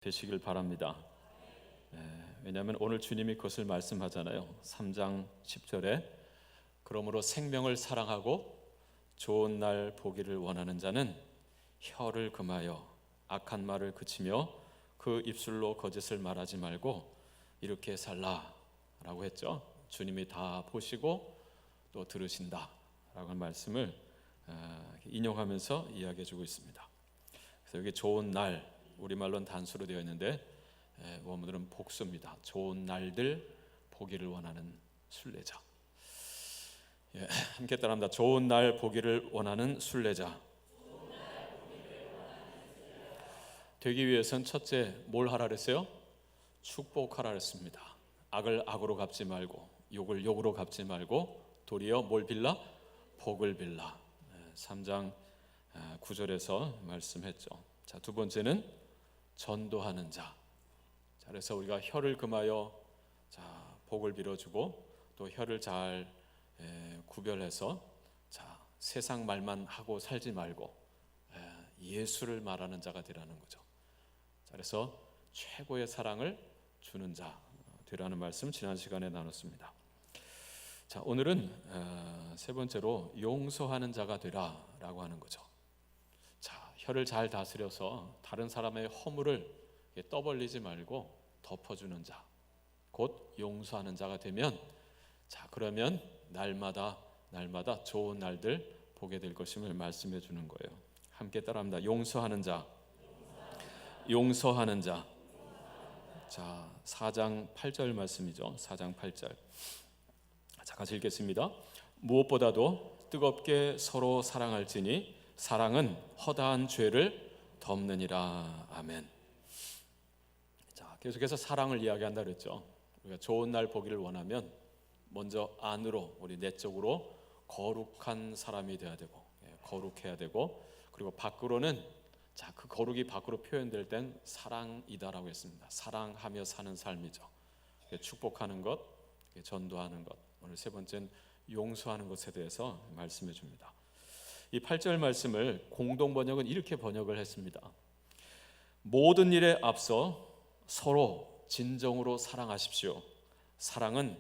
되시길 바랍니다. 왜냐하면 오늘 주님이 그것을 말씀하잖아요. 3장 10절에 그러므로 생명을 사랑하고 좋은 날 보기를 원하는 자는 혀를 금하여 악한 말을 그치며 그 입술로 거짓을 말하지 말고 이렇게 살라라고 했죠. 주님이 다 보시고 또 들으신다라고 하는 말씀을 인용하면서 이야기해주고 있습니다. 그래서 여기 좋은 날, 우리말로는 단수로 되어 있는데 원문으로는 복수입니다. 좋은 날들 보기를 원하는 순례자. 함께 따라합니다. 좋은 날 보기를 원하는 순례자. 되기 위해서는 첫째 뭘 하라 그랬어요? 축복하라 그랬습니다. 악을 악으로 갚지 말고 욕을 욕으로 갚지 말고 도리어 뭘 빌라? 복을 빌라. 3장 9절에서 말씀했죠. 자, 두 번째는 전도하는 자. 자, 그래서 우리가 혀를 금하여 복을 빌어주고 또 혀를 잘 구별해서 세상 말만 하고 살지 말고 예수를 말하는 자가 되라는 거죠. 자, 그래서 최고의 사랑을 주는 자 되라는 말씀 지난 시간에 나눴습니다. 자, 오늘은 세 번째로 용서하는 자가 되라라고 하는 거죠. 자, 혀를 잘 다스려서 다른 사람의 허물을 떠벌리지 말고 덮어주는 자, 곧 용서하는 자가 되면, 자, 그러면 날마다 좋은 날들 보게 될 것임을 말씀해 주는 거예요. 함께 따라합니다. 용서하는 자, 용서하는 자. 자, 4장 8절 말씀이죠. 4장 8절. 자, 같이 읽겠습니다. 무엇보다도 뜨겁게 서로 사랑할지니 사랑은 허다한 죄를 덮느니라. 아멘. 자, 계속해서 사랑을 이야기한다 그랬죠. 우리가 좋은 날 보기를 원하면 먼저 안으로, 우리 내적으로 거룩한 사람이 돼야 되고, 거룩해야 되고, 그리고 밖으로는, 자, 그 거룩이 밖으로 표현될 땐 사랑이다라고 했습니다. 사랑하며 사는 삶이죠. 축복하는 것, 전도하는 것. 오늘 세 번째는 용서하는 것에 대해서 말씀해 줍니다. 이 8절 말씀을 공동 번역은 이렇게 번역을 했습니다. 모든 일에 앞서 서로 진정으로 사랑하십시오. 사랑은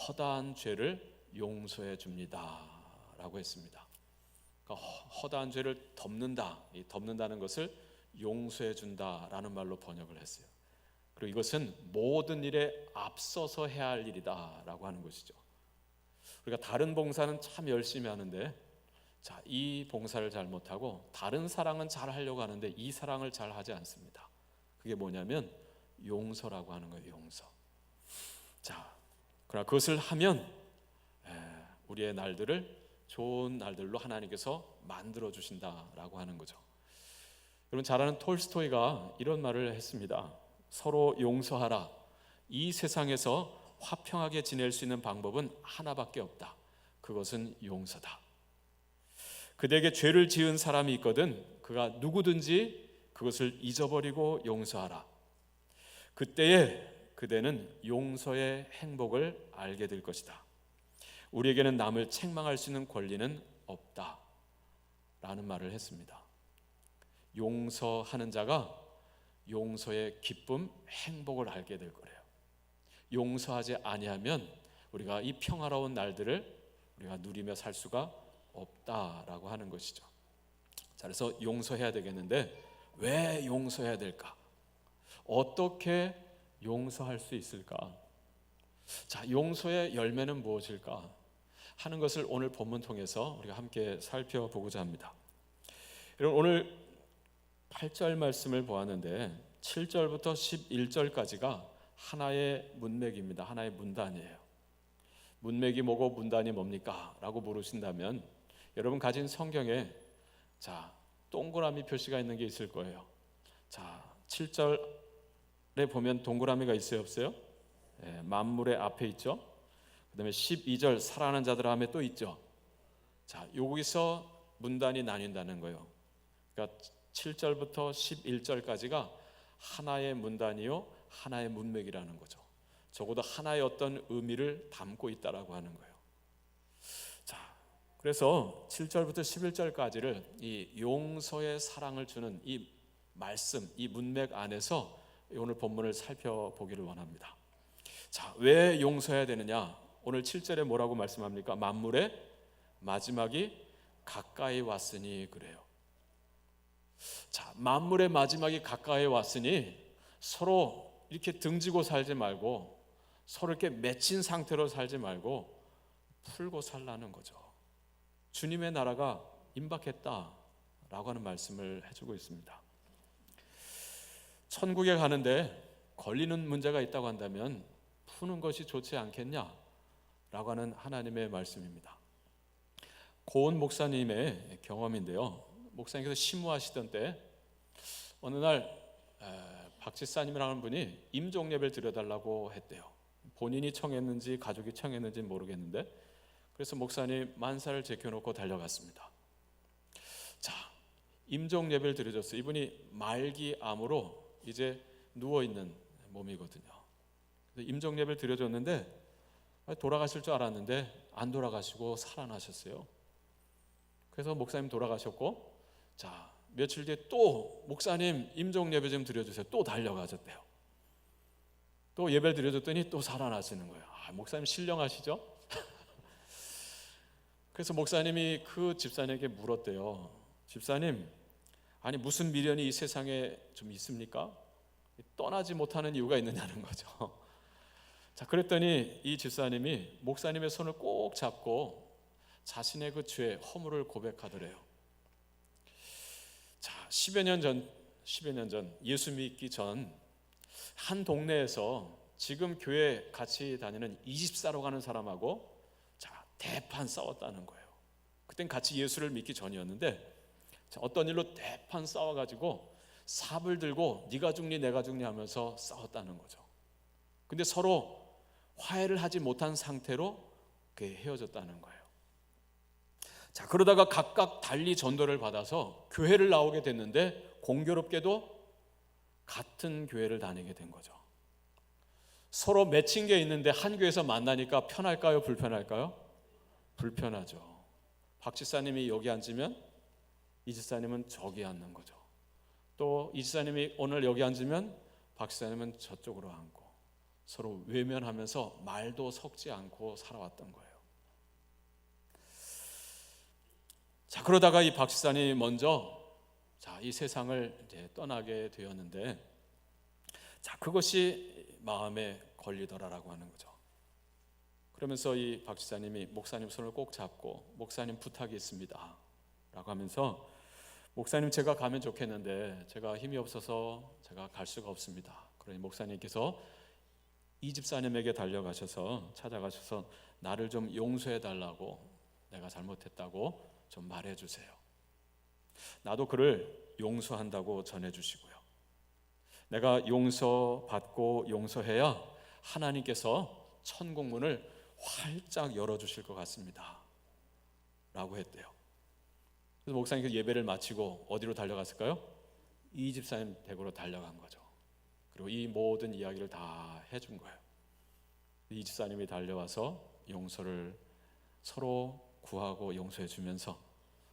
허다한 죄를 용서해 줍니다 라고 했습니다. 그러니까 허다한 죄를 덮는다, 이 덮는다는 것을 용서해 준다라는 말로 번역을 했어요. 그리고 이것은 모든 일에 앞서서 해야 할 일이다 라고 하는 것이죠. 우리가 다른 봉사는 참 열심히 하는데, 자, 이 봉사를 잘 못하고 다른 사랑은 잘 하려고 하는데 이 사랑을 잘 하지 않습니다. 그게 뭐냐면 용서라고 하는 거예요. 용서. 자, 그러나 그것을 하면 우리의 날들을 좋은 날들로 하나님께서 만들어 주신다라고 하는 거죠. 여러분 잘 아는 톨스토이가 이런 말을 했습니다. 서로 용서하라. 이 세상에서 화평하게 지낼 수 있는 방법은 하나밖에 없다. 그것은 용서다. 그대에게 죄를 지은 사람이 있거든 그가 누구든지 그것을 잊어버리고 용서하라. 그때에 그대는 용서의 행복을 알게 될 것이다. 우리에게는 남을 책망할 수 있는 권리는 없다 라는 말을 했습니다. 용서하는 자가 용서의 기쁨, 행복을 알게 될 거래요. 용서하지 아니하면 우리가 이 평화로운 날들을 우리가 누리며 살 수가 없다라고 하는 것이죠. 자, 그래서 용서해야 되겠는데 왜 용서해야 될까? 어떻게 용서할 수 있을까? 자, 용서의 열매는 무엇일까? 하는 것을 오늘 본문 통해서 우리가 함께 살펴보고자 합니다. 여러분 오늘 8절 말씀을 보았는데 7절부터 11절까지가 하나의 문맥입니다. 하나의 문단이에요. 문맥이 뭐고 문단이 뭡니까? 라고 물으신다면 여러분 가진 성경에 자, 동그라미 표시가 있는 게 있을 거예요. 자, 7절에 보면 동그라미가 있어요, 없어요? 만물의 앞에 있죠. 그 다음에 12절 사랑하는 자들 함에 또 있죠. 자, 여기서 문단이 나뉜다는 거예요. 그러니까 7절부터 11절까지가 하나의 문단이요 하나의 문맥이라는 거죠. 적어도 하나의 어떤 의미를 담고 있다라고 하는 거예요. 자, 그래서 7절부터 11절까지를 이 용서의 사랑을 주는 이 말씀, 이 문맥 안에서 오늘 본문을 살펴보기를 원합니다. 자, 왜 용서해야 되느냐? 오늘 7절에 뭐라고 말씀합니까? 만물의 마지막이 가까이 왔으니 그래요. 자, 만물의 마지막이 가까이 왔으니 서로 이렇게 등지고 살지 말고, 서로 이렇게 맺힌 상태로 살지 말고 풀고 살라는 거죠. 주님의 나라가 임박했다라고 하는 말씀을 해주고 있습니다. 천국에 가는데 걸리는 문제가 있다고 한다면 푸는 것이 좋지 않겠냐라고 하는 하나님의 말씀입니다. 고은 목사님의 경험인데요, 목사님께서 심무하시던 때 어느 날 박지사님이라는 분이 임종 예배를 드려달라고 했대요. 본인이 청했는지 가족이 청했는지 모르겠는데, 그래서 목사님 만사를 제껴놓고 달려갔습니다. 자, 임종 예배를 드려줬어요. 이분이 말기암으로 이제 누워있는 몸이거든요. 임종 예배를 드려줬는데 돌아가실 줄 알았는데 안 돌아가시고 살아나셨어요. 그래서 목사님 돌아가셨고, 자, 며칠 뒤에 또 목사님 임종 예배 좀 드려주세요. 또 달려가셨대요. 또 예배를 드려줬더니 또 살아나시는 거예요. 목사님 신령하시죠? 그래서 목사님이 그 집사님에게 물었대요. 집사님, 아니 무슨 미련이 이 세상에 좀 있습니까? 떠나지 못하는 이유가 있느냐는 거죠. 자, 그랬더니 이 집사님이 목사님의 손을 꼭 잡고 자신의 그 죄, 허물을 고백하더래요. 자, 10여 년 전 예수 믿기 전 한 동네에서 지금 교회 같이 다니는 24로 가는 사람하고 자, 대판 싸웠다는 거예요. 그땐 같이 예수를 믿기 전이었는데, 자, 어떤 일로 대판 싸워가지고 삽을 들고 네가 죽니 내가 죽니 하면서 싸웠다는 거죠. 근데 서로 화해를 하지 못한 상태로 헤어졌다는 거예요. 자, 그러다가 각각 달리 전도를 받아서 교회를 나오게 됐는데 공교롭게도 같은 교회를 다니게 된 거죠. 서로 맺힌 게 있는데 한 교회에서 만나니까 편할까요? 불편할까요? 불편하죠. 박 지사님이 여기 앉으면 이 지사님은 저기 앉는 거죠. 또 이 지사님이 오늘 여기 앉으면 박 지사님은 저쪽으로 앉고, 서로 외면하면서 말도 섞지 않고 살아왔던 거예요. 자, 그러다가 이 박 지사님이 먼저 이 세상을 이제 떠나게 되었는데, 자, 그것이 마음에 걸리더라라고 하는 거죠. 그러면서 이 박 지사님이 목사님 손을 꼭 잡고, 목사님 부탁이 있습니다 라고 하면서, 목사님 제가 가면 좋겠는데 제가 힘이 없어서 제가 갈 수가 없습니다. 그러니 목사님께서 이 집사님에게 달려가셔서 찾아가셔서 나를 좀 용서해 달라고, 내가 잘못했다고 좀 말해 주세요. 나도 그를 용서한다고 전해 주시고요. 내가 용서받고 용서해야 하나님께서 천국문을 활짝 열어주실 것 같습니다 라고 했대요. 그래서 목사님께서 예배를 마치고 어디로 달려갔을까요? 이 집사님 댁으로 달려간 거죠. 그리고 이 모든 이야기를 다 해준 거예요. 이 집사님이 달려와서 용서를 서로 구하고 용서해 주면서,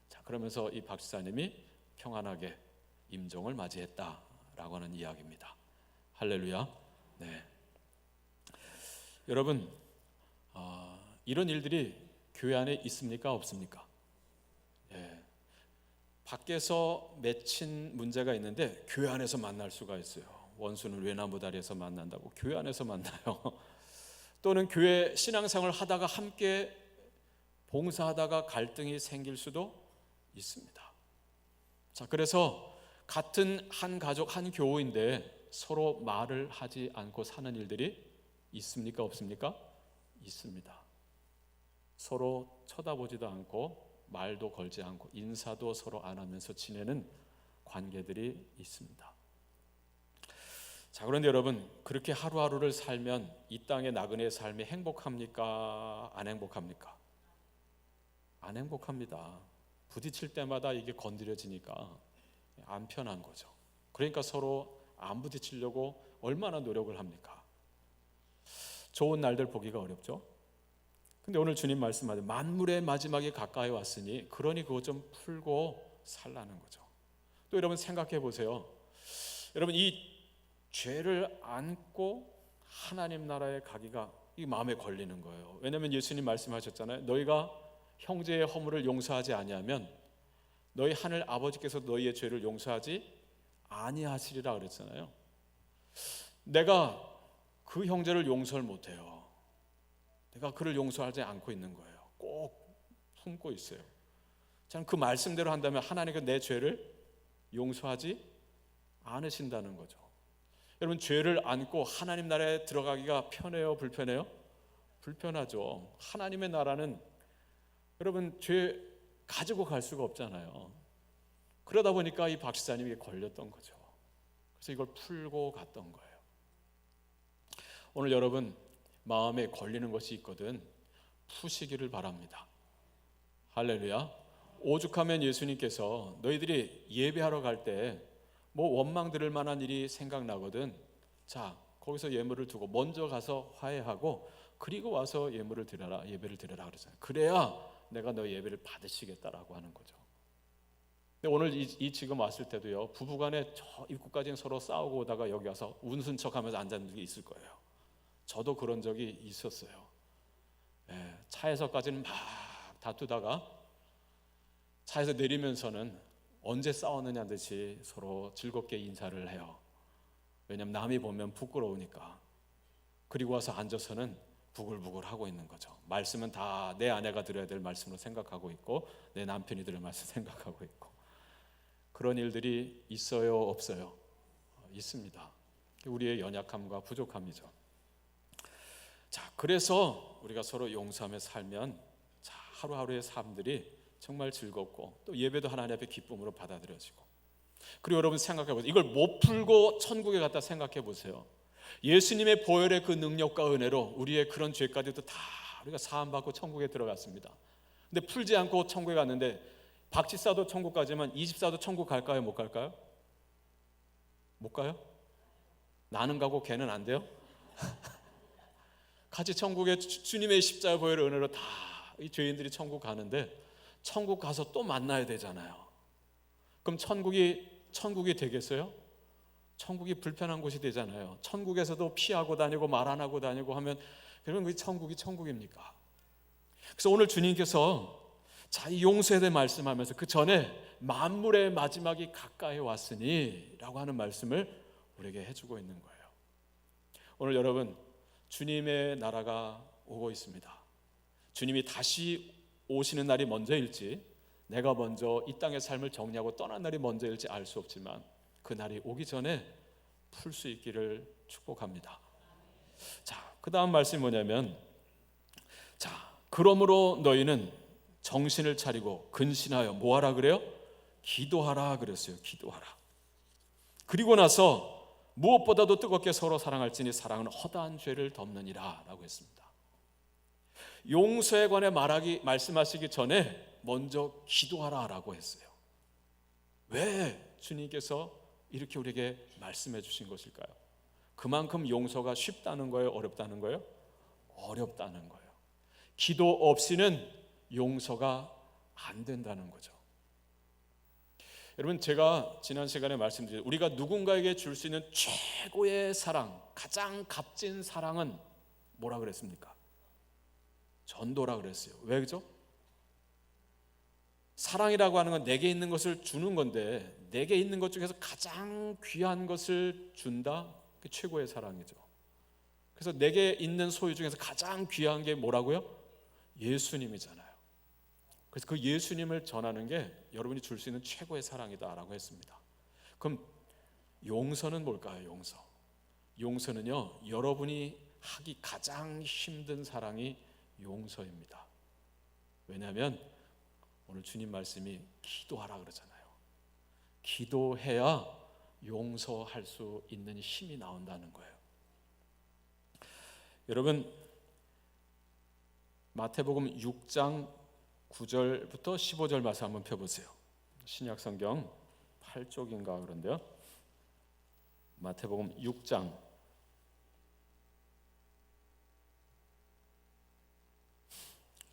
자, 그러면서 이 박 집사님이 평안하게 임종을 맞이했다라고 하는 이야기입니다. 할렐루야. 네. 여러분, 이런 일들이 교회 안에 있습니까? 없습니까? 예. 밖에서 맺힌 문제가 있는데 교회 안에서 만날 수가 있어요. 원수는 외나무 다리에서 만난다고 교회 안에서 만나요. 또는 교회 신앙생활을 하다가 함께 봉사하다가 갈등이 생길 수도 있습니다. 자, 그래서 같은 한 가족, 한 교우인데 서로 말을 하지 않고 사는 일들이 있습니까? 없습니까? 있습니다. 서로 쳐다보지도 않고 말도 걸지 않고 인사도 서로 안 하면서 지내는 관계들이 있습니다. 자, 그런데 여러분, 그렇게 하루하루를 살면 이 땅의 나그네의 삶이 행복합니까? 안 행복합니까? 안 행복합니다. 부딪힐 때마다 이게 건드려지니까 안 편한 거죠. 그러니까 서로 안 부딪히려고 얼마나 노력을 합니까? 좋은 날들 보기가 어렵죠. 근데 오늘 주님 말씀하신 만물의 마지막이 가까이 왔으니 그러니 그거 좀 풀고 살라는 거죠. 또 여러분 생각해 보세요. 여러분, 이 죄를 안고 하나님 나라에 가기가 이 마음에 걸리는 거예요. 왜냐하면 예수님 말씀하셨잖아요. 너희가 형제의 허물을 용서하지 아니하면 너희 하늘 아버지께서 너희의 죄를 용서하지 아니하시리라 그랬잖아요. 내가 그 형제를 용서를 못해요. 내가 그를 용서하지 않고 있는 거예요. 꼭 품고 있어요. 저는 그 말씀대로 한다면 하나님께서 내 죄를 용서하지 않으신다는 거죠. 여러분, 죄를 안고 하나님 나라에 들어가기가 편해요, 불편해요? 불편하죠. 하나님의 나라는 여러분 죄 가지고 갈 수가 없잖아요. 그러다 보니까 이 박시사님이 걸렸던 거죠. 그래서 이걸 풀고 갔던 거예요. 오늘 여러분 마음에 걸리는 것이 있거든 푸시기를 바랍니다. 할렐루야. 오죽하면 예수님께서 너희들이 예배하러 갈 때 뭐 원망 들을 만한 일이 생각나거든, 자 거기서 예물을 두고 먼저 가서 화해하고 그리고 와서 예배를 드려라 그러잖아요. 그래야 내가 너 예배를 받으시겠다라고 하는 거죠. 근데 오늘 이 지금 왔을 때도요, 부부간에 저 입구까지는 서로 싸우고 오다가 여기 와서 웃은 척하면서 앉았는 게 있을 거예요. 저도 그런 적이 있었어요. 차에서까지는 막 다투다가 차에서 내리면서는 언제 싸웠느냐 듯이 서로 즐겁게 인사를 해요. 왜냐하면 남이 보면 부끄러우니까. 그리고 와서 앉아서는 부글부글 하고 있는 거죠. 말씀은 다 내 아내가 들어야 될 말씀으로 생각하고 있고 내 남편이 들을 말씀 생각하고 있고. 그런 일들이 있어요, 없어요? 있습니다. 우리의 연약함과 부족함이죠. 자, 그래서 우리가 서로 용서하며 살면 자, 하루하루의 삶들이 정말 즐겁고 또 예배도 하나님 앞에 기쁨으로 받아들여지고. 그리고 여러분 생각해 보세요. 이걸 못 풀고 천국에 갔다 생각해 보세요. 예수님의 보혈의 그 능력과 은혜로 우리의 그런 죄까지도 다 우리가 사함받고 천국에 들어갔습니다. 근데 풀지 않고 천국에 갔는데 박지사도 천국 가지만 이집사도 천국 갈까요, 못 갈까요? 못 가요? 나는 가고 걔는 안 돼요? 같이 천국에 주님의 십자가 보혈의 은혜로 다 이 죄인들이 천국 가는데 천국 가서 또 만나야 되잖아요. 그럼 천국이 되겠어요? 천국이 불편한 곳이 되잖아요. 천국에서도 피하고 다니고 말 안 하고 다니고 하면 그러면 그 천국이 천국입니까? 그래서 오늘 주님께서 자, 이 용서에 대해 말씀하면서 그 전에 만물의 마지막이 가까이 왔으니 라고 하는 말씀을 우리에게 해주고 있는 거예요. 오늘 여러분 주님의 나라가 오고 있습니다. 주님이 다시 오시는 날이 먼저일지 내가 먼저 이 땅의 삶을 정리하고 떠난 날이 먼저일지 알 수 없지만 그 날이 오기 전에 풀 수 있기를 축복합니다. 자, 그 다음 말씀이 뭐냐면 자, 그러므로 너희는 정신을 차리고 근신하여 뭐하라 그래요? 기도하라 그랬어요. 기도하라. 그리고 나서 무엇보다도 뜨겁게 서로 사랑할지니 사랑은 허다한 죄를 덮느니라 라고 했습니다. 용서에 관해 말씀하시기 전에 먼저 기도하라 라고 했어요. 왜 주님께서 이렇게 우리에게 말씀해 주신 것일까요? 그만큼 용서가 쉽다는 거예요? 어렵다는 거예요? 어렵다는 거예요. 기도 없이는 용서가 안 된다는 거죠. 여러분 제가 지난 시간에 말씀드린 우리가 누군가에게 줄 수 있는 최고의 사랑, 가장 값진 사랑은 뭐라 그랬습니까? 전도라 그랬어요. 왜 그죠? 사랑이라고 하는 건 내게 있는 것을 주는 건데 내게 있는 것 중에서 가장 귀한 것을 준다? 그게 최고의 사랑이죠. 그래서 내게 있는 소유 중에서 가장 귀한 게 뭐라고요? 예수님이잖아요. 그래서 그 예수님을 전하는 게 여러분이 줄 수 있는 최고의 사랑이다라고 했습니다. 그럼 용서는 뭘까요? 용서는요, 여러분이 하기 가장 힘든 사랑이 용서입니다. 왜냐하면 오늘 주님 말씀이 기도하라 그러잖아요. 기도해야 용서할 수 있는 힘이 나온다는 거예요. 여러분 마태복음 6장 9절부터 15절 말씀 한번 펴보세요. 신약 성경 8쪽인가 그런데요. 마태복음 6장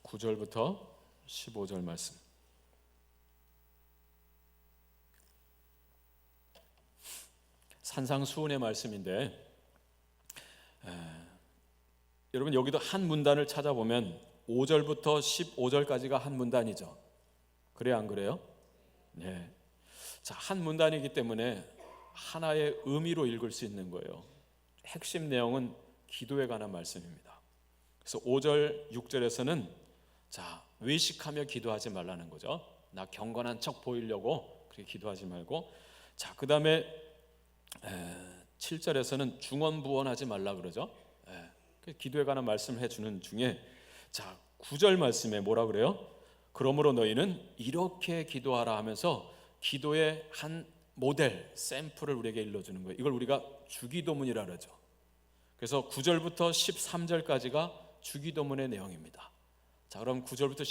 9절부터 15절 말씀. 산상수훈의 말씀인데, 여러분 여기도 한 문단을 찾아보면 5절부터 15절까지가 한 문단이죠. 그래요, 안 그래요? 네. 자, 한 문단이기 때문에 하나의 의미로 읽을 수 있는 거예요. 핵심 내용은 기도에 관한 말씀입니다. 그래서 5절, 6절에서는 자, 외식하며 기도하지 말라는 거죠. 나 경건한 척 보이려고 그렇게 기도하지 말고, 자, 그 다음에 7절에서는 중언부언하지 말라 그러죠. 기도에 관한 말씀을 해주는 중에, 자, 9절 말씀에 뭐라 그래요? 그러므로 너희는 이렇게 기도하라 하면서 기도의 한 모델, 샘플을 우리에게 일러주는 거예요. 이걸 우리가 주기도문이라 그러죠. 그래서 9절부터 13절까지가 주기도문의 내용입니다. 자, 그럼 9절부터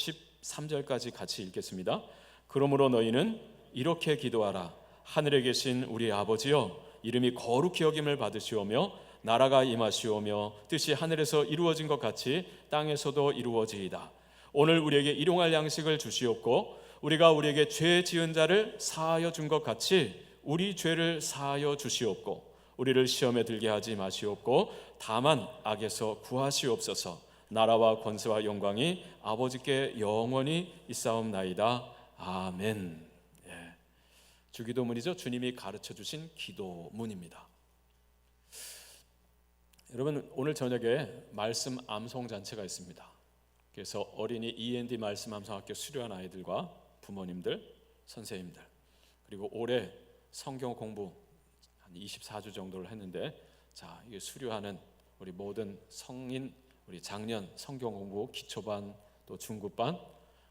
13절까지 같이 읽겠습니다. 그러므로 너희는 이렇게 기도하라. 하늘에 계신 우리 아버지여, 이름이 거룩히 여김을 받으시오며 나라가 임하시오며 뜻이 하늘에서 이루어진 것 같이 땅에서도 이루어지이다. 오늘 우리에게 일용할 양식을 주시옵고 우리가 우리에게 죄 지은 자를 사하여 준 것 같이 우리 죄를 사하여 주시옵고 우리를 시험에 들게 하지 마시옵고 다만 악에서 구하시옵소서. 나라와 권세와 영광이 아버지께 영원히 있사옵나이다. 아멘. 주기도문이죠. 주님이 가르쳐 주신 기도문입니다. 여러분, 오늘 저녁에 말씀 암송 잔치가 있습니다. 그래서 어린이 END 말씀 암송학교 수료한 아이들과 부모님들, 선생님들, 그리고 올해 성경 공부 한 24주 정도를 했는데, 자, 이게 수료하는 우리 모든 성인, 우리 작년 성경 공부 기초반 또 중급반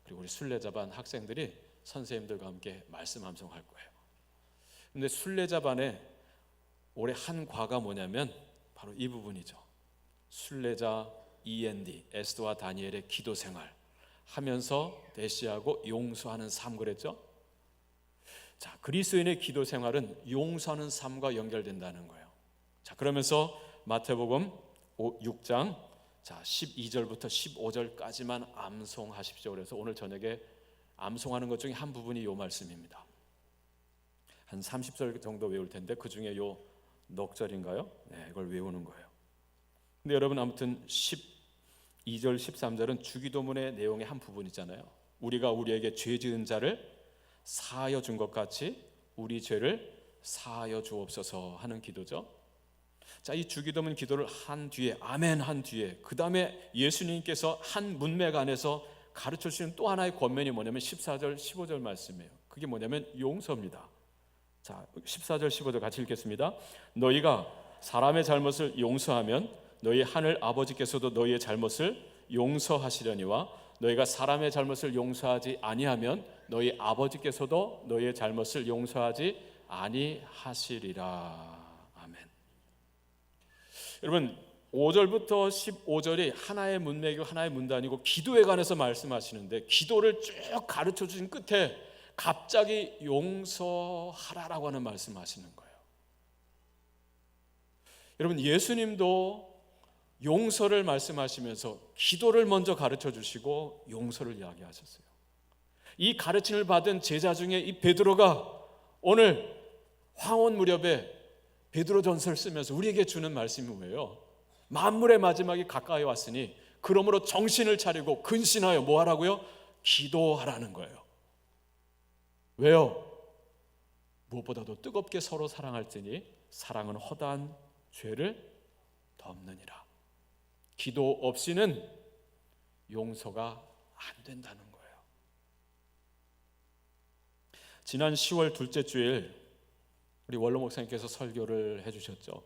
그리고 우리 순례자반 학생들이 선생님들과 함께 말씀 암송할 거예요. 근데 순례자반에 올해 한 과가 뭐냐면 바로 이 부분이죠. 순례자 END, 에스더와 다니엘의 기도 생활 하면서 대시하고 용서하는 삶 그랬죠. 자, 그리스도인의 기도 생활은 용서하는 삶과 연결된다는 거예요. 자, 그러면서 마태복음 6장 12절부터 15절까지만 암송하십시오. 그래서 오늘 저녁에 암송하는 것 중에 한 부분이 이 말씀입니다. 한 30절 정도 외울 텐데 그 중에 요 넉 절인가요? 네, 이걸 외우는 거예요. 근데 여러분, 아무튼 12절, 13절은 주기도문의 내용의 한 부분이잖아요. 우리가 우리에게 죄 지은 자를 사하여 준 것 같이 우리 죄를 사하여 주옵소서 하는 기도죠. 자, 이 주기도문 기도를 한 뒤에, 아멘 한 뒤에, 그 다음에 예수님께서 한 문맥 안에서 가르쳐 주시는 또 하나의 권면이 뭐냐면 14절, 15절 말씀이에요. 그게 뭐냐면 용서입니다. 자, 14절, 15절 같이 읽겠습니다. 너희가 사람의 잘못을 용서하면 너희 하늘 아버지께서도 너희의 잘못을 용서하시려니와 너희가 사람의 잘못을 용서하지 아니하면 너희 아버지께서도 너희의 잘못을 용서하지 아니하시리라. 아멘. 여러분, 5절부터 15절이 하나의 문맥이고 하나의 문단이고 기도에 관해서 말씀하시는데, 기도를 쭉 가르쳐 주신 끝에 갑자기 용서하라라고 하는 말씀하시는 거예요. 여러분, 예수님도 용서를 말씀하시면서 기도를 먼저 가르쳐 주시고 용서를 이야기하셨어요. 이 가르침을 받은 제자 중에 이 베드로가 오늘 황혼 무렵에 베드로 전서를 쓰면서 우리에게 주는 말씀이 뭐예요? 만물의 마지막이 가까이 왔으니 그러므로 정신을 차리고 근신하여 뭐 하라고요? 기도하라는 거예요. 왜요? 무엇보다도 뜨겁게 서로 사랑할지니 사랑은 허다한 죄를 덮느니라. 기도 없이는 용서가 안 된다는 거예요. 지난 10월 둘째 주일 우리 원로 목사님께서 설교를 해주셨죠.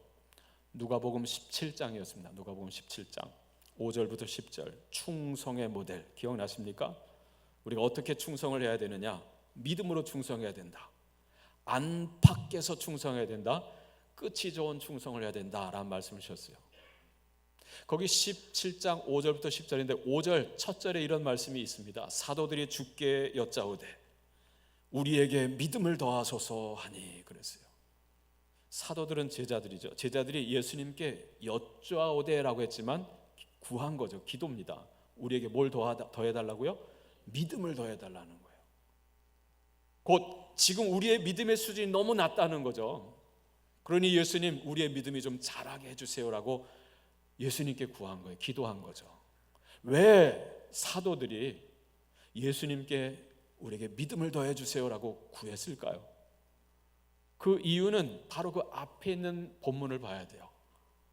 누가복음 17장이었습니다. 누가복음 17장 5절부터 10절 충성의 모델 기억나십니까? 우리가 어떻게 충성을 해야 되느냐? 믿음으로 충성해야 된다. 안팎에서 충성해야 된다. 끝이 좋은 충성을 해야 된다라는 말씀을 주셨어요. 거기 17장 5절부터 10절인데 5절 첫 절에 이런 말씀이 있습니다. 사도들이 주께 여짜오되 우리에게 믿음을 더하소서 하니 그랬어요. 사도들은 제자들이죠. 제자들이 예수님께 여짜오되라고 했지만 구한 거죠. 기도입니다. 우리에게 뭘 더해달라고요? 믿음을 더해달라는 거예요. 곧 지금 우리의 믿음의 수준이 너무 낮다는 거죠. 그러니 예수님, 우리의 믿음이 좀 자라게 해주세요라고 예수님께 구한 거예요. 기도한 거죠. 왜 사도들이 예수님께 우리에게 믿음을 더해 주세요라고 구했을까요? 그 이유는 바로 그 앞에 있는 본문을 봐야 돼요.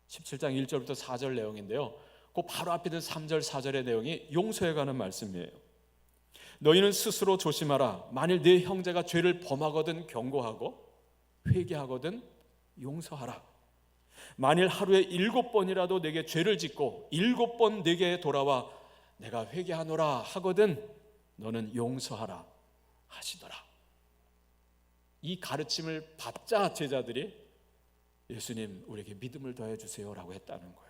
17장 1절부터 4절 내용인데요, 그 바로 앞에 있는 3절 4절의 내용이 용서에 관한 말씀이에요. 너희는 스스로 조심하라. 만일 네 형제가 죄를 범하거든 경고하고 회개하거든 용서하라. 만일 하루에 7번이라도 내게 죄를 짓고 7번 내게 돌아와 내가 회개하노라 하거든 너는 용서하라 하시더라. 이 가르침을 받자 제자들이 예수님, 우리에게 믿음을 더해 주세요라고 했다는 거예요.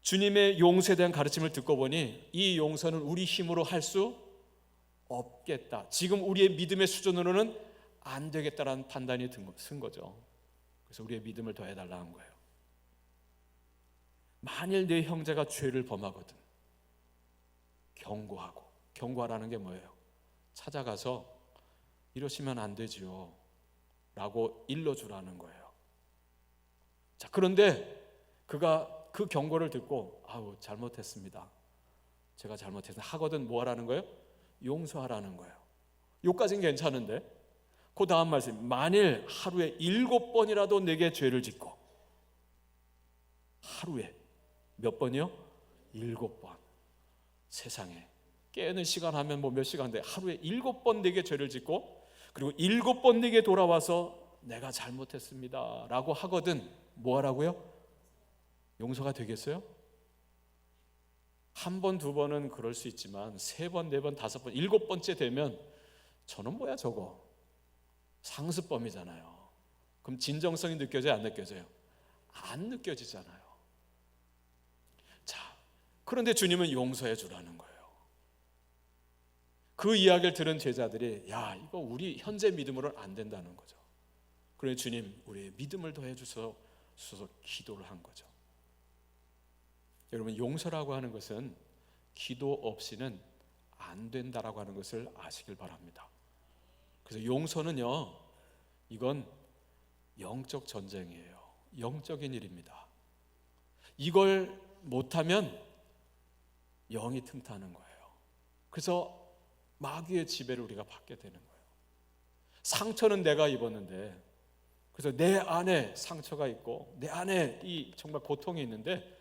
주님의 용서에 대한 가르침을 듣고 보니 이 용서는 우리 힘으로 할 수 없겠다. 지금 우리의 믿음의 수준으로는 안 되겠다라는 판단이 든 거죠. 그래서 우리의 믿음을 더해달라 한 거예요. 만일 내 형제가 죄를 범하거든 경고하고, 경고하라는 게 뭐예요? 찾아가서 이러시면 안 되지요 라고 일러주라는 거예요. 자, 그런데 그가 그 경고를 듣고 아우 잘못했습니다, 제가 잘못했습니다 하거든 뭐 하라는 거예요? 용서하라는 거예요. 요까지는 괜찮은데 그 다음 말씀, 만일 하루에 7번이라도 내게 죄를 짓고, 하루에 몇 번이요? 7번. 세상에 깨는 시간 하면 뭐 몇 시간인데 하루에 7번 내게 죄를 짓고 그리고 7번 내게 돌아와서 내가 잘못했습니다 라고 하거든 뭐 하라고요? 용서가 되겠어요? 한 번, 두 번은 그럴 수 있지만 3번, 4번, 5번, 7번째 되면 저는 뭐야 저거 상습범이잖아요. 그럼 진정성이 느껴져요? 안 느껴져요? 안 느껴지잖아요. 자, 그런데 주님은 용서해 주라는 거예요. 그 이야기를 들은 제자들이 야, 이거 우리 현재 믿음으로는 안 된다는 거죠. 그래서 주님, 우리의 믿음을 더해 주셔서 기도를 한 거죠. 여러분, 용서라고 하는 것은 기도 없이는 안 된다라고 하는 것을 아시길 바랍니다. 그래서 용서는요, 이건 영적 전쟁이에요. 영적인 일입니다. 이걸 못하면 영이 틈타는 거예요. 그래서 마귀의 지배를 우리가 받게 되는 거예요. 상처는 내가 입었는데, 그래서 내 안에 상처가 있고 내 안에 이 정말 고통이 있는데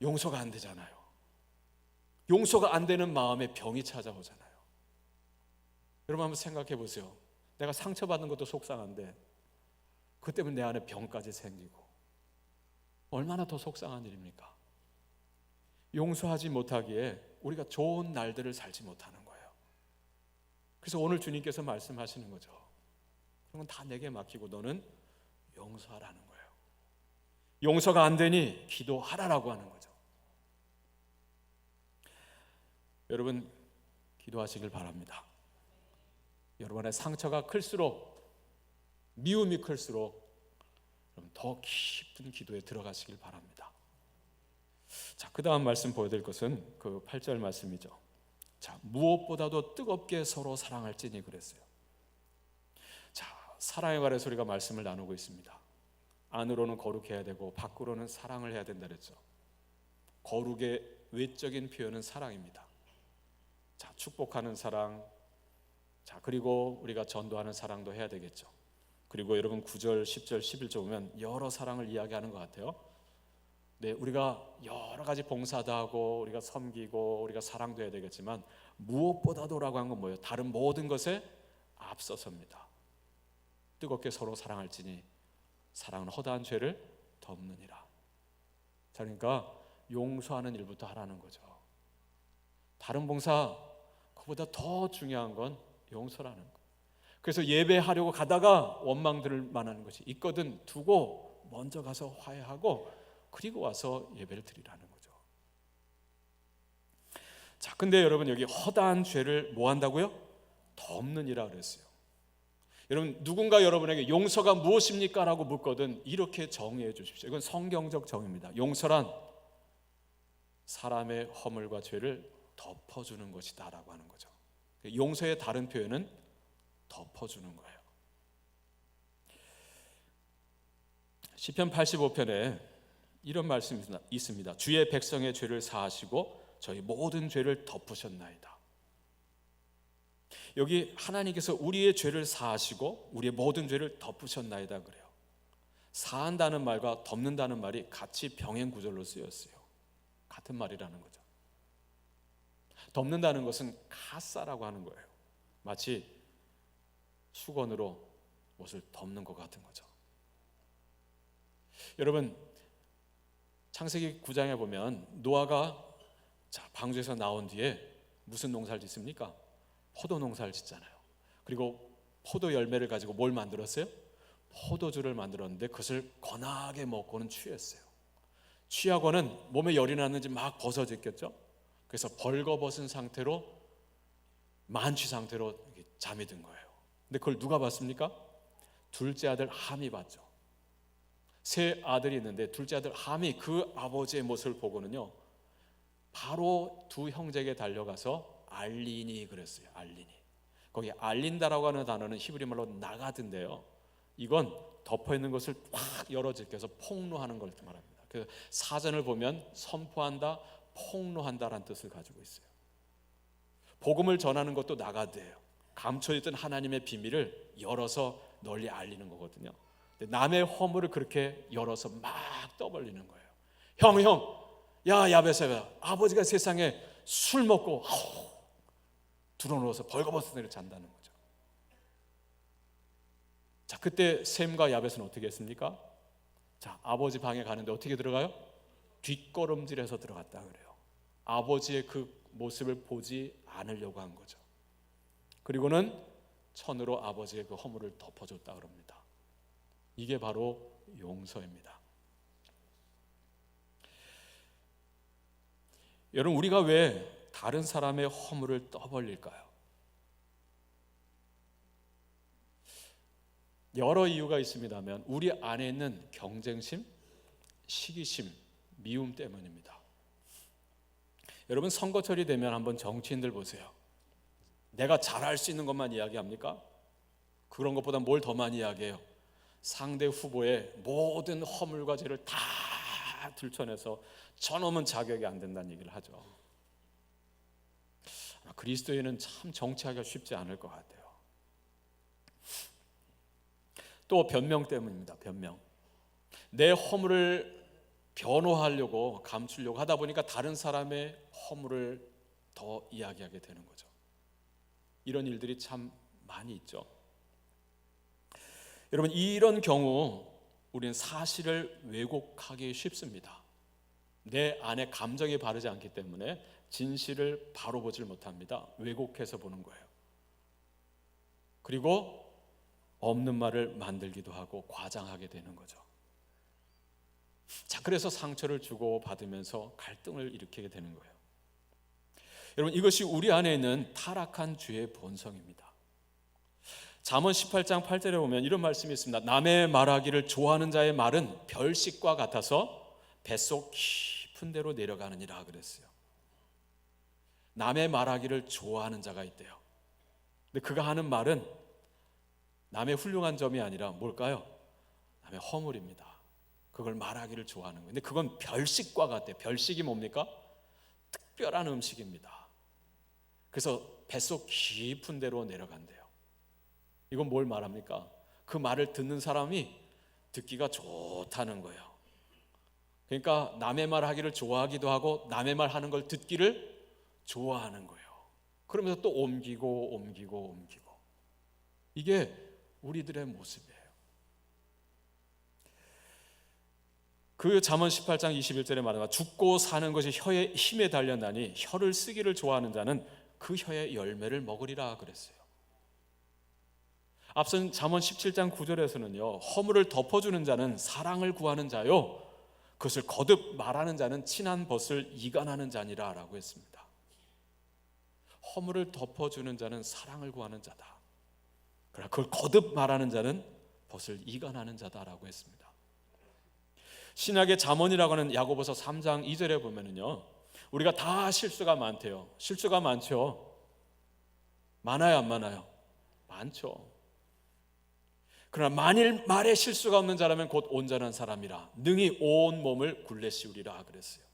용서가 안 되잖아요. 용서가 안 되는 마음에 병이 찾아오잖아요. 여러분 한번 생각해 보세요. 내가 상처받는 것도 속상한데 그것 때문에 내 안에 병까지 생기고 얼마나 더 속상한 일입니까? 용서하지 못하기에 우리가 좋은 날들을 살지 못하는 거예요. 그래서 오늘 주님께서 말씀하시는 거죠. 그런 건 다 내게 맡기고 너는 용서하라는 거예요. 용서가 안 되니 기도하라라고 하는 거죠. 여러분 기도하시길 바랍니다. 여러분의 상처가 클수록, 미움이 클수록 더 깊은 기도에 들어가시길 바랍니다. 자, 그 다음 말씀 보여드릴 것은 그 8절 말씀이죠. 자, 무엇보다도 뜨겁게 서로 사랑할지니 그랬어요. 자, 사랑에 관해서 우리가 말씀을 나누고 있습니다. 안으로는 거룩해야 되고 밖으로는 사랑을 해야 된다 그랬죠. 거룩의 외적인 표현은 사랑입니다. 자, 축복하는 사랑, 자, 그리고 우리가 전도하는 사랑도 해야 되겠죠. 그리고 여러분 9절, 10절, 11절 보면 여러 사랑을 이야기하는 것 같아요. 네, 우리가 여러 가지 봉사도 하고 우리가 섬기고 우리가 사랑도 해야 되겠지만 무엇보다도라고 한 건 뭐예요? 다른 모든 것에 앞서섭니다. 뜨겁게 서로 사랑할지니 사랑은 허다한 죄를 덮느니라. 자, 그러니까 용서하는 일부터 하라는 거죠. 다른 봉사 그보다 더 중요한 건 용서라는 거. 그래서 예배하려고 가다가 원망 들을 만한 것이 있거든 두고 먼저 가서 화해하고 그리고 와서 예배를 드리라는 거죠. 자, 근데 여러분 여기 허다한 죄를 뭐 한다고요? 덮느니라 그랬어요. 여러분 누군가 여러분에게 용서가 무엇입니까? 라고 묻거든 이렇게 정의해 주십시오. 이건 성경적 정의입니다. 용서란 사람의 허물과 죄를 덮어주는 것이다 라고 하는 거죠. 용서의 다른 표현은 덮어주는 거예요. 시편 85편에 이런 말씀이 있습니다. 주의 백성의 죄를 사하시고 저희 모든 죄를 덮으셨나이다. 여기 하나님께서 우리의 죄를 사하시고 우리의 모든 죄를 덮으셨나이다 그래요. 사한다는 말과 덮는다는 말이 같이 병행 구절로 쓰였어요. 같은 말이라는 거죠. 덮는다는 것은 카사라고 하는 거예요. 마치 수건으로 옷을 덮는 것 같은 거죠. 여러분, 창세기 9장에 보면 노아가 방주에서 나온 뒤에 무슨 농사를 짓습니까? 포도 농사를 짓잖아요. 그리고 포도 열매를 가지고 뭘 만들었어요? 포도주를 만들었는데 그것을 권하게 먹고는 취했어요. 취하고는 몸에 열이 났는지 막 벗어졌겠죠. 그래서 벌거벗은 상태로 만취 상태로 잠이 든 거예요. 근데 그걸 누가 봤습니까? 둘째 아들 함이 봤죠. 세 아들이 있는데 둘째 아들 함이 그 아버지의 모습을 보고는요, 바로 두 형제에게 달려가서 알리니 그랬어요. 알리니. 거기 알린다라고 하는 단어는 히브리 말로 나가든데요, 이건 덮어 있는 것을 확 열어 제껴서 폭로하는 걸 말합니다. 그래서 사전을 보면 선포한다, 폭로한다라는 뜻을 가지고 있어요. 복음을 전하는 것도 나가드예요. 감춰있던 하나님의 비밀을 열어서 널리 알리는 거거든요. 남의 허물을 그렇게 열어서 막 떠벌리는 거예요. 형, 야 야베사야, 아버지가 세상에 술 먹고 들어누워서 벌거벗은 애를 잔다는 거죠. 자, 그때 셈과 야벳은 어떻게 했습니까? 자, 아버지 방에 가는데 어떻게 들어가요? 뒷걸음질해서 들어갔다 그래요. 아버지의 그 모습을 보지 않으려고 한 거죠. 그리고는 천으로 아버지의 그 허물을 덮어줬다 그럽니다. 이게 바로 용서입니다. 여러분, 우리가 왜 다른 사람의 허물을 떠벌릴까요? 여러 이유가 있습니다만 우리 안에 있는 경쟁심, 시기심, 미움 때문입니다. 여러분, 선거철이 되면 한번 정치인들 보세요. 내가 잘할 수 있는 것만 이야기합니까? 그런 것보다 뭘 더 많이 이야기해요? 상대 후보의 모든 허물과 죄를 다 들춰내서 저놈은 자격이 안 된다는 얘기를 하죠. 그리스도인은 참 정치하기가 쉽지 않을 것 같아요. 또 변명 때문입니다. 변명. 내 허물을 변호하려고 감추려고 하다 보니까 다른 사람의 허물을 더 이야기하게 되는 거죠. 이런 일들이 참 많이 있죠. 여러분, 이런 경우 우리는 사실을 왜곡하기 쉽습니다. 내 안에 감정이 바르지 않기 때문에 진실을 바로 보질 못합니다. 왜곡해서 보는 거예요. 그리고 없는 말을 만들기도 하고 과장하게 되는 거죠. 자, 그래서 상처를 주고 받으면서 갈등을 일으키게 되는 거예요. 여러분, 이것이 우리 안에 있는 타락한 죄의 본성입니다. 잠언 18장 8절에 보면 이런 말씀이 있습니다. 남의 말하기를 좋아하는 자의 말은 별식과 같아서 뱃속 깊은 데로 내려가느니라 그랬어요. 남의 말하기를 좋아하는 자가 있대요. 근데 그가 하는 말은 남의 훌륭한 점이 아니라 뭘까요? 남의 허물입니다. 그걸 말하기를 좋아하는 거예요. 근데 그건 별식과 같아요. 별식이 뭡니까? 특별한 음식입니다. 그래서 뱃속 깊은 데로 내려간대요. 이건 뭘 말합니까? 그 말을 듣는 사람이 듣기가 좋다는 거예요. 그러니까 남의 말 하기를 좋아하기도 하고 남의 말 하는 걸 듣기를 좋아하는 거예요. 그러면서 또 옮기고 이게 우리들의 모습이에요. 그 잠언 18장 21절에 말하면 죽고 사는 것이 혀의 힘에 달렸나니 혀를 쓰기를 좋아하는 자는 그 혀의 열매를 먹으리라 그랬어요. 앞선 잠언 17장 9절에서는요, 허물을 덮어주는 자는 사랑을 구하는 자요, 그것을 거듭 말하는 자는 친한 벗을 이간하는 자니라 라고 했습니다. 허물을 덮어주는 자는 사랑을 구하는 자다. 그러나 그걸 거듭 말하는 자는 벗을 이간하는 자다라고 했습니다. 신약의 잠언이라고 하는 야고보서 3장 2절에 보면은요, 우리가 다 실수가 많대요. 실수가 많죠. 많아요, 안 많아요? 많죠. 그러나 만일 말에 실수가 없는 자라면 곧 온전한 사람이라 능히 온 몸을 굴레씌우리라 그랬어요.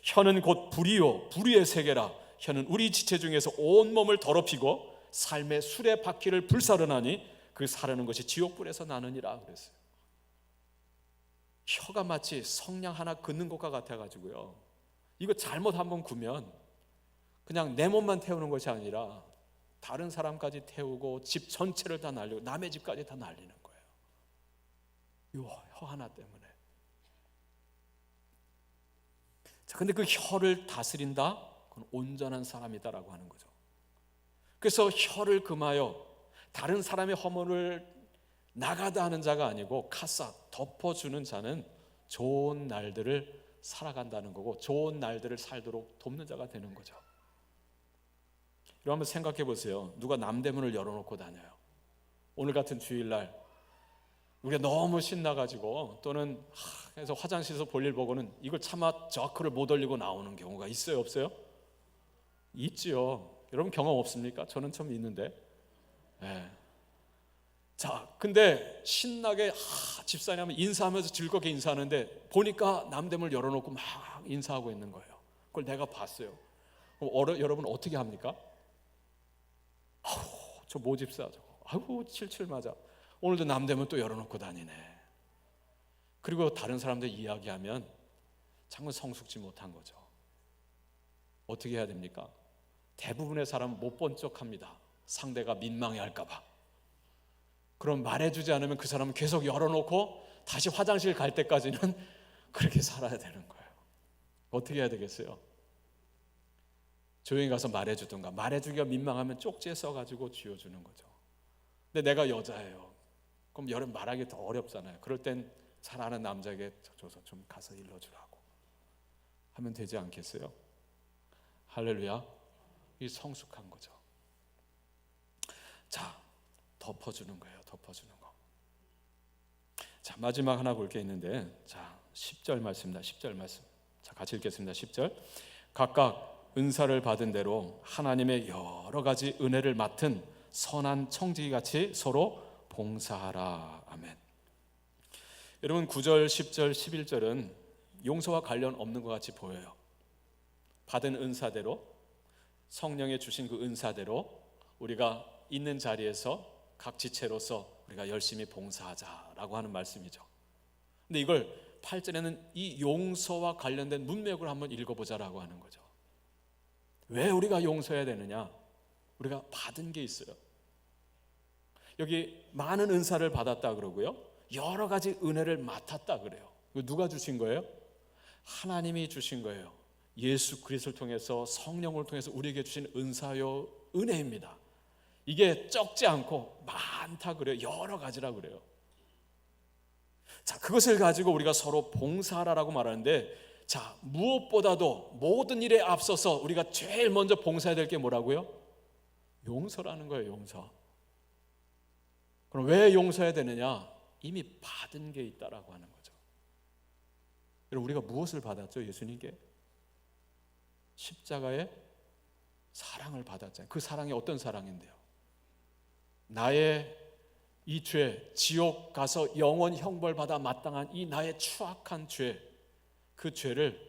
혀는 곧 불이요 불의의 세계라. 혀는 우리 지체 중에서 온 몸을 더럽히고 삶의 술의 바퀴를 불사르나니 그 사르는 것이 지옥불에서 나느니라 그랬어요. 혀가 마치 성냥 하나 긋는 것과 같아가지고요, 이거 잘못 한번 굽면 그냥 내 몸만 태우는 것이 아니라 다른 사람까지 태우고 집 전체를 다 날리고 남의 집까지 다 날리는 거예요. 이 혀 하나 때문에. 자, 근데 그 혀를 다스린다? 그건 온전한 사람이다라고 하는 거죠. 그래서 혀를 금하여 다른 사람의 허물을 나가다 하는 자가 아니고 카사, 덮어주는 자는 좋은 날들을 살아간다는 거고 좋은 날들을 살도록 돕는 자가 되는 거죠. 여러분 한번 생각해 보세요. 누가 남대문을 열어놓고 다녀요. 오늘 같은 주일날 우리가 너무 신나가지고 또는 그래서 화장실에서 볼일 보고는 이걸 차마 저크를 못 올리고 나오는 경우가 있어요, 없어요? 있지요. 여러분 경험 없습니까? 저는 좀 있는데. 네. 자, 근데 신나게 집사님 인사하면서 즐겁게 인사하는데 보니까 남대문을 열어놓고 막 인사하고 있는 거예요. 그걸 내가 봤어요. 그럼 여러분 어떻게 합니까? 저 모집사 저거, 아이고 칠칠 맞아. 오늘도 남대문 또 열어놓고 다니네. 그리고 다른 사람들 이야기하면 정말 성숙지 못한 거죠. 어떻게 해야 됩니까? 대부분의 사람은 못 본 척합니다. 상대가 민망해할까 봐. 그럼 말해주지 않으면 그 사람은 계속 열어놓고 다시 화장실 갈 때까지는 그렇게 살아야 되는 거예요. 어떻게 해야 되겠어요? 조용히 가서 말해주든가, 말해주기가 민망하면 쪽지에 써가지고 쥐어주는 거죠. 근데 내가 여자예요. 그럼 여름 말하기 더 어렵잖아요. 그럴 땐 잘 아는 남자에게 줘서 좀 가서 일러주라고 하면 되지 않겠어요? 할렐루야. 이 성숙한 거죠. 자, 덮어주는 거예요. 덮어주는 거. 자, 마지막 하나 볼 게 있는데, 자 10절 말씀입니다. 10절 말씀. 자, 같이 읽겠습니다. 10절. 각각 은사를 받은 대로 하나님의 여러 가지 은혜를 맡은 선한 청지기같이 서로 봉사하라. 아멘. 여러분 9절, 10절, 11절은 용서와 관련 없는 것 같이 보여요. 받은 은사대로, 성령의 주신 그 은사대로 우리가 있는 자리에서 각 지체로서 우리가 열심히 봉사하자라고 하는 말씀이죠. 근데 이걸 8절에는 이 용서와 관련된 문맥을 한번 읽어보자라고 하는 거죠. 왜 우리가 용서해야 되느냐? 우리가 받은 게 있어요. 여기 많은 은사를 받았다 그러고요, 여러 가지 은혜를 맡았다 그래요. 누가 주신 거예요? 하나님이 주신 거예요. 예수 그리스도를 통해서, 성령을 통해서 우리에게 주신 은사요 은혜입니다. 이게 적지 않고 많다 그래요. 여러 가지라 그래요. 자, 그것을 가지고 우리가 서로 봉사하라라고 말하는데, 자, 무엇보다도 모든 일에 앞서서 우리가 제일 먼저 봉사해야 될 게 뭐라고요? 용서라는 거예요. 용서. 그럼 왜 용서해야 되느냐? 이미 받은 게 있다라고 하는 거죠. 여러분 우리가 무엇을 받았죠? 예수님께 십자가의 사랑을 받았잖아요. 그 사랑이 어떤 사랑인데요? 나의 이 죄, 지옥 가서 영원 형벌받아 마땅한 이 나의 추악한 죄, 그 죄를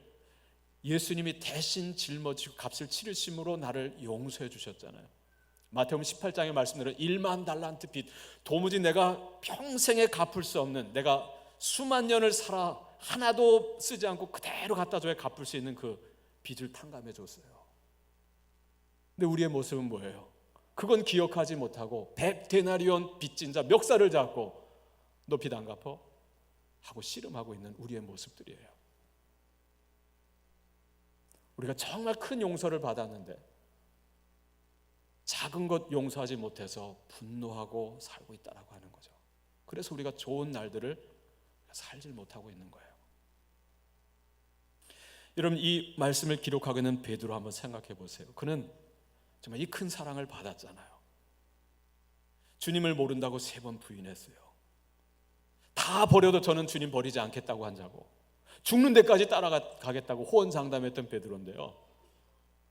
예수님이 대신 짊어지고 값을 치르심으로 나를 용서해 주셨잖아요. 마태복음 18장의 말씀대로 1만 달란트 빚, 도무지 내가 평생에 갚을 수 없는, 내가 수만 년을 살아 하나도 쓰지 않고 그대로 갖다 줘야 갚을 수 있는 그 빚을 탕감해 줬어요. 근데 우리의 모습은 뭐예요? 그건 기억하지 못하고 100데나리온 빚진 자 멱살을 잡고 너 빚 안 갚어? 하고 씨름하고 있는 우리의 모습들이에요. 우리가 정말 큰 용서를 받았는데 작은 것 용서하지 못해서 분노하고 살고 있다라고 하는 거죠. 그래서 우리가 좋은 날들을 살지 못하고 있는 거예요. 여러분 이 말씀을 기록하고 있는 베드로 한번 생각해 보세요. 그는 정말 이 큰 사랑을 받았잖아요. 주님을 모른다고 3번 부인했어요. 다 버려도 저는 주님 버리지 않겠다고 한 자고, 죽는 데까지 따라가겠다고 호언장담했던 베드로인데요,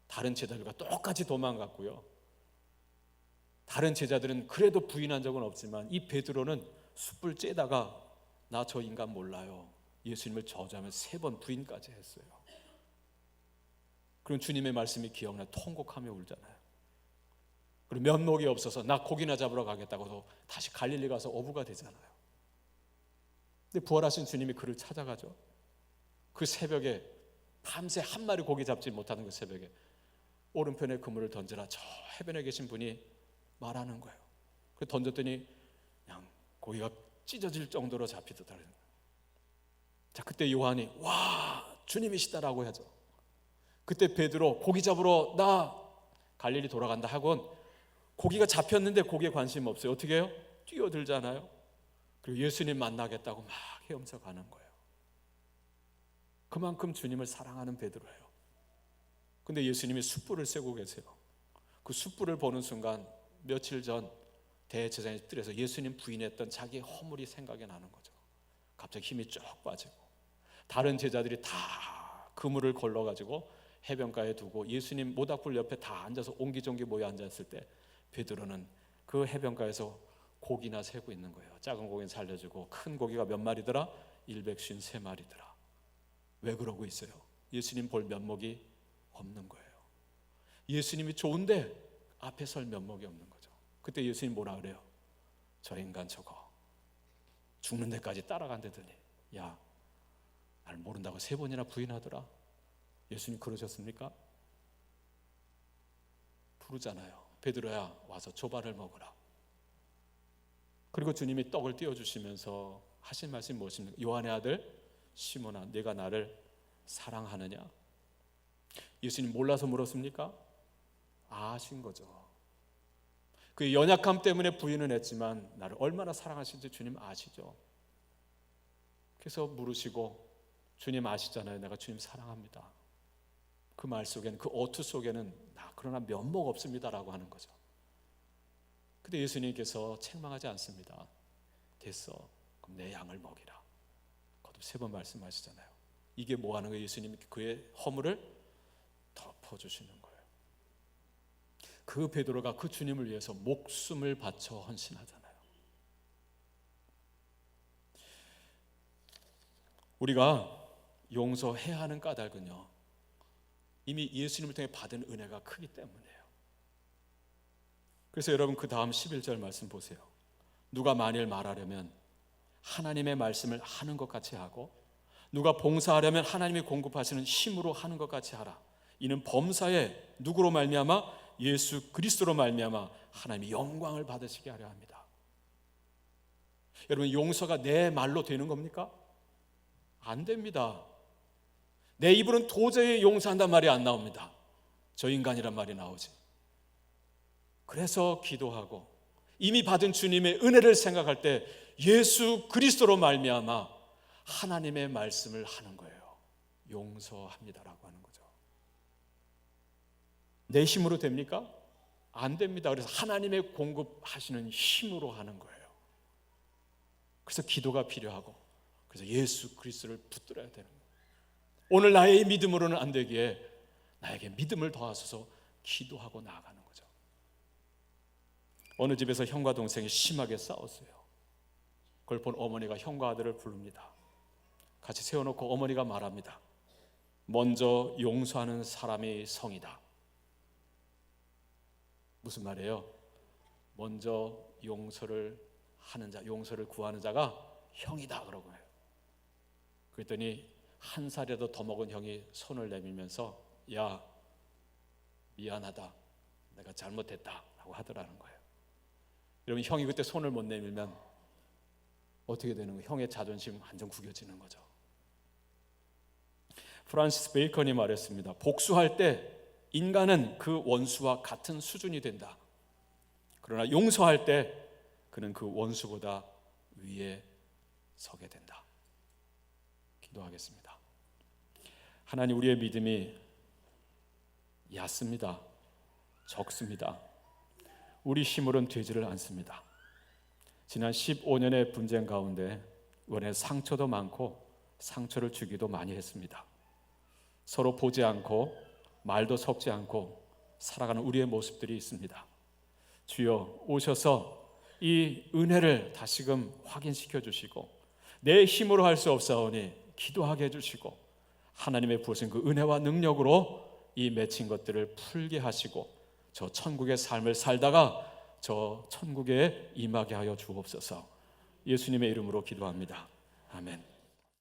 다른 제자들과 똑같이 도망갔고요, 다른 제자들은 그래도 부인한 적은 없지만 이 베드로는 숯불 쬐다가 나 저 인간 몰라요, 예수님을 저주하며 3번 부인까지 했어요. 그럼 주님의 말씀이 기억나 통곡하며 울잖아요. 그리고 면목이 없어서 나 고기나 잡으러 가겠다고 다시 갈릴리 가서 어부가 되잖아요. 근데 부활하신 주님이 그를 찾아가죠. 그 새벽에 밤새 한 마리 고기 잡지 못하는 그 새벽에 오른편에 그물을 던져라, 저 해변에 계신 분이 말하는 거예요. 그 던졌더니 그냥 고기가 찢어질 정도로 잡히더라고요. 자, 그때 요한이 와 주님이시다라고 하죠. 그때 베드로 고기 잡으러 나 갈릴리 돌아간다 하곤 고기가 잡혔는데 고기에 관심 없어요. 어떻게 해요? 뛰어들잖아요. 그리고 예수님 만나겠다고 막 헤엄쳐 가는 거예요. 그만큼 주님을 사랑하는 베드로예요. 근데 예수님이 숯불을 쐬고 계세요. 그 숯불을 보는 순간 며칠 전 대제사장의 뜰에서 예수님 부인했던 자기의 허물이 생각이 나는 거죠. 갑자기 힘이 쭉 빠지고 다른 제자들이 다 그물을 걸러가지고 해변가에 두고 예수님 모닥불 옆에 다 앉아서 옹기종기 모여 앉았을 때 베드로는 그 해변가에서 고기나 세고 있는 거예요. 작은 고기는 살려주고 큰 고기가 몇 마리더라? 153마리더라. 왜 그러고 있어요? 예수님 볼 면목이 없는 거예요. 예수님이 좋은데 앞에 설 면목이 없는 거죠. 그때 예수님 뭐라 그래요? 저 인간 저거 죽는 데까지 따라간다더니 야, 날 모른다고 3번이나 부인하더라. 예수님 그러셨습니까? 부르잖아요. 베드로야 와서 조발을 먹으라. 그리고 주님이 떡을 띄워주시면서 하신 말씀이 무엇입니까? 요한의 아들 시몬아, 네가 나를 사랑하느냐? 예수님 몰라서 물었습니까? 아신 거죠. 그 연약함 때문에 부인은 했지만 나를 얼마나 사랑하시는지 주님 아시죠. 그래서 물으시고 주님 아시잖아요. 내가 주님 사랑합니다. 그 말 속에는, 그 어투 속에는 나 그러나 면목 없습니다라고 하는 거죠. 근데 예수님께서 책망하지 않습니다. 됐어, 그럼 내 양을 먹이라. 거듭 3번 말씀하시잖아요. 이게 뭐 하는 거예요? 예수님이 그의 허물을 덮어주시는 거예요. 그 베드로가 그 주님을 위해서 목숨을 바쳐 헌신하잖아요. 우리가 용서해야 하는 까닭은요, 이미 예수님을 통해 받은 은혜가 크기 때문이에요. 그래서 여러분 그 다음 11절 말씀 보세요. 누가 만일 말하려면 하나님의 말씀을 하는 것 같이 하고 누가 봉사하려면 하나님이 공급하시는 힘으로 하는 것 같이 하라. 이는 범사에 누구로 말미암아? 예수 그리스도로 말미암아 하나님이 영광을 받으시게 하려 합니다. 여러분 용서가 내 말로 되는 겁니까? 안 됩니다. 내 입으로는 도저히 용서한단 말이 안 나옵니다. 저 인간이란 말이 나오지. 그래서 기도하고 이미 받은 주님의 은혜를 생각할 때 예수 그리스도로 말미암아 하나님의 말씀을 하는 거예요. 용서합니다라고 하는 거죠. 내 힘으로 됩니까? 안 됩니다. 그래서 하나님의 공급하시는 힘으로 하는 거예요. 그래서 기도가 필요하고 그래서 예수 그리스도를 붙들어야 되는 거예요. 오늘 나의 믿음으로는 안 되기에 나에게 믿음을 더하소서 기도하고 나아가는 거죠. 어느 집에서 형과 동생이 심하게 싸웠어요. 그걸 본 어머니가 형과 아들을 부릅니다. 같이 세워놓고 어머니가 말합니다. 먼저 용서하는 사람이 성이다. 무슨 말이에요? 먼저 용서를 하는 자, 용서를 구하는 자가 형이다 그러고 해요. 그랬더니 한 살이라도 더 먹은 형이 손을 내밀면서 야, 미안하다, 내가 잘못했다 라고 하더라는 거예요. 여러분 형이 그때 손을 못 내밀면 어떻게 되는 거예요? 형의 자존심 완전 구겨지는 거죠. 프란시스 베이컨이 말했습니다. 복수할 때 인간은 그 원수와 같은 수준이 된다. 그러나 용서할 때 그는 그 원수보다 위에 서게 된다. 기도하겠습니다. 하나님, 우리의 믿음이 얕습니다. 적습니다. 우리 힘으로는 되지를 않습니다. 지난 15년의 분쟁 가운데 원래 상처도 많고 상처를 주기도 많이 했습니다. 서로 보지 않고 말도 섞지 않고 살아가는 우리의 모습들이 있습니다. 주여 오셔서 이 은혜를 다시금 확인시켜 주시고 내 힘으로 할 수 없사오니 기도하게 해주시고 하나님의 부으신 그 은혜와 능력으로 이 맺힌 것들을 풀게 하시고 저 천국의 삶을 살다가 저 천국에 임하게 하여 주옵소서. 예수님의 이름으로 기도합니다. 아멘.